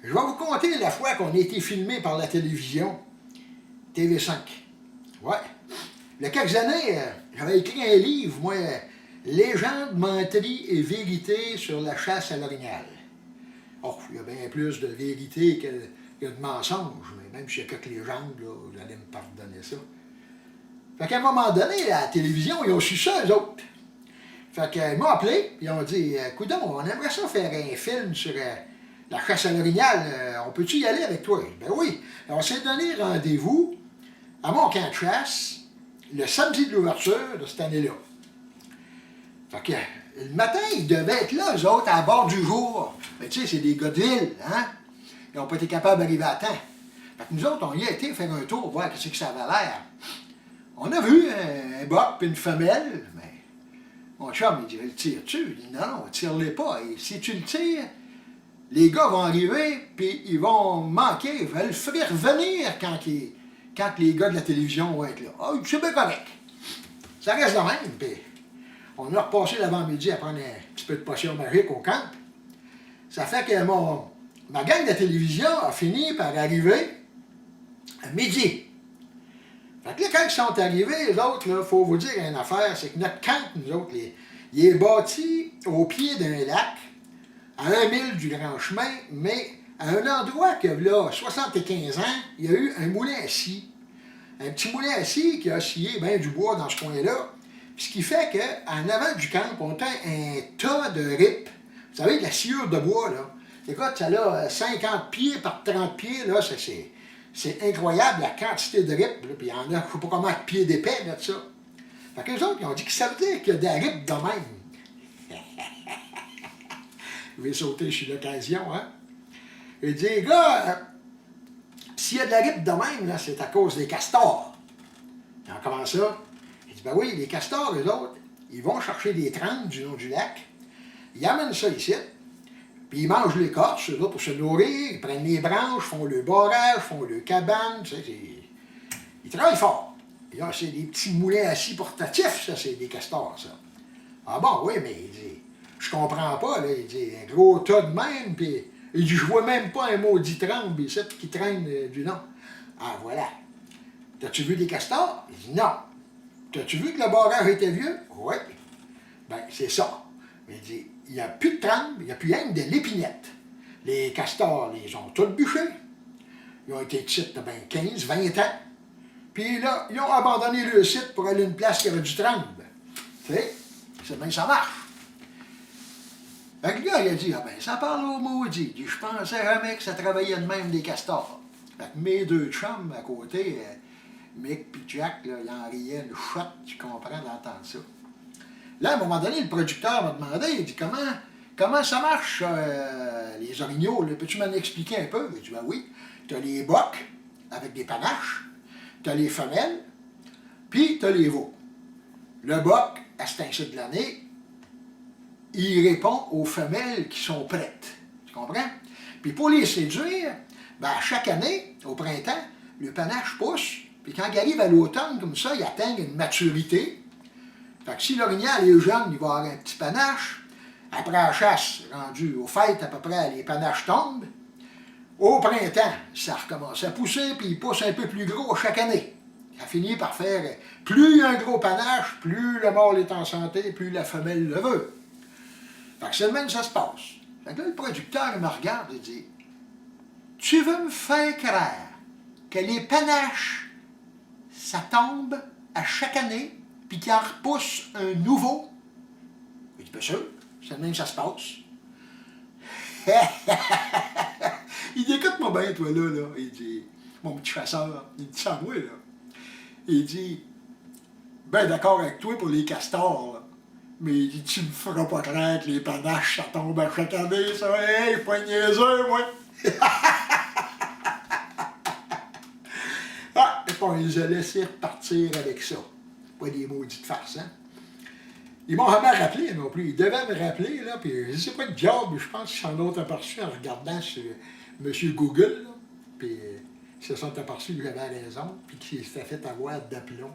Je vais vous conter la fois qu'on a été filmé par la télévision, TV5. Ouais. Il y a quelques années, j'avais écrit un livre, moi, Légende, menterie et vérité sur la chasse à l'orignal. Oh, il y a bien plus de vérité que de mensonges, mais même s'il y a quelques légendes, là, vous allez me pardonner ça. Fait qu'à un moment donné, à la télévision, ils ont su ça, eux autres. Fait qu'ils m'ont appelé, ils ont dit « Coudon, on aimerait ça faire un film sur la chasse à l'orignal, on peut-tu y aller avec toi? » Ben oui. Alors, on s'est donné rendez-vous à mon camp de chasse le samedi de l'ouverture de cette année-là. Fait que le matin, ils devaient être là, eux autres, à bord du jour. Mais tu sais, c'est des gars de ville, hein? Ils n'ont pas été capables d'arriver à temps. Fait que nous autres, on y a été faire un tour, voir ce que ça avait l'air. On a vu un boc et une femelle, mais mon chum, il dit, le tires-tu? Il dit, non, tire-les pas. Et si tu le tires, les gars vont arriver, puis ils vont manquer, ils veulent le faire revenir quand les gars de la télévision vont être là. Ah, c'est bien correct. Ça reste de même, puis on a repassé l'avant-midi à prendre un petit peu de potion magique au camp. Ça fait que ma gang de la télévision a fini par arriver à midi. Fait que là, quand ils sont arrivés, les autres, il faut vous dire une affaire, c'est que notre camp, nous autres, il est bâti au pied d'un lac, à 1 mille du grand chemin, mais à un endroit que, là, 75 ans, il y a eu un moulin à scie. Un petit moulin à scie qui a scié bien du bois dans ce coin-là. Ce qui fait qu'en avant du camp, on a un tas de ripes. Vous savez, de la sciure de bois, là. Écoute, ça a 50 pieds par 30 pieds, là, c'est incroyable la quantité de ripes. Puis il y en a, je ne sais pas comment de pieds d'épais, là, de ça. Fait qu'eux autres, ils ont dit que ça veut dire qu'il y a des ripes de même. Je vais sauter sur l'occasion, hein. Il dit, gars, s'il y a de la ripe de même, là, c'est à cause des castors. Alors, comment ça? Il dit, ben oui, les castors, eux autres, ils vont chercher des trempes du long du lac, ils amènent ça ici, puis ils mangent l'écorce, eux autres, pour se nourrir, ils prennent les branches, font le barrage, font le cabane, tu sais, ils travaillent fort. Et là, c'est des petits moulins assis portatifs, ça, c'est des castors, ça. Ah bon, oui, mais il dit, je comprends pas, là, il dit, un gros tas de même, puis il dit, je vois même pas un maudit trempe ici qui traîne du long. Ah, voilà. T'as-tu vu des castors? Il dit, non. T'as-tu vu que le barrage était vieux? Oui. Ben, c'est ça. Il dit, il n'y a plus de trempe, il n'y a plus rien que de l'épinette. Les castors, ils ont tous bûché. Ils ont été ici de 15, 20 ans. Puis là, ils ont abandonné le site pour aller à une place qui avait du trempe. Tu sais, c'est bien ça marche. Fait que le gars, il a dit, ah ben, ça parle au maudit. Il dit, je pensais jamais que ça travaillait de même des castors. Fait que mes deux chums à côté, Mick et Jack, là, ils en riaient une shot, tu comprends, d'entendre ça. Là, à un moment donné, le producteur m'a demandé, il dit, comment ça marche, les orignaux, peux-tu m'en expliquer un peu? Il dit, ben oui, tu as les bocs avec des panaches, tu as les femelles, puis tu as les veaux. Le boc, à cet instant de l'année, il répond aux femelles qui sont prêtes. Tu comprends? Puis pour les séduire, ben, chaque année, au printemps, le panache pousse, puis quand il arrive à l'automne, comme ça, il atteint une maturité. Fait que si l'orignal est jeune, il va avoir un petit panache. Après la chasse, rendu aux fêtes, à peu près, les panaches tombent. Au printemps, ça recommence à pousser, puis il pousse un peu plus gros chaque année. Ça finit par faire, plus il y a un gros panache, plus le mâle est en santé, plus la femelle le veut. Fait que c'est le même que ça se passe. Fait que là, le producteur, il me regarde et dit, « Tu veux me faire croire que les panaches, ça tombe à chaque année, puis qu'il en repousse un nouveau? » Il dit, « Bien sûr, c'est le même que ça se passe. » Il dit, « Écoute-moi bien, toi, là. » Il dit, « Mon petit chasseur, il dit ça à moi, là. » Il dit, « Ben d'accord avec toi pour les castors, là. Mais il dit, tu me feras pas craindre que les panaches, ça tombe à chaque année, ça. Hey, pas niaiseux, moi. » Ah, et puis on les a laissés repartir avec ça. Pas des maudites farces, hein. Ils m'ont jamais rappelé non plus. Ils devaient me rappeler, là, puis je sais pas de job, je pense qu'ils s'en ont aperçu en regardant sur M. Google, là. Puis ils se sont aperçus que j'avais raison, puis qu'ils s'étaient fait avoir d'aplomb.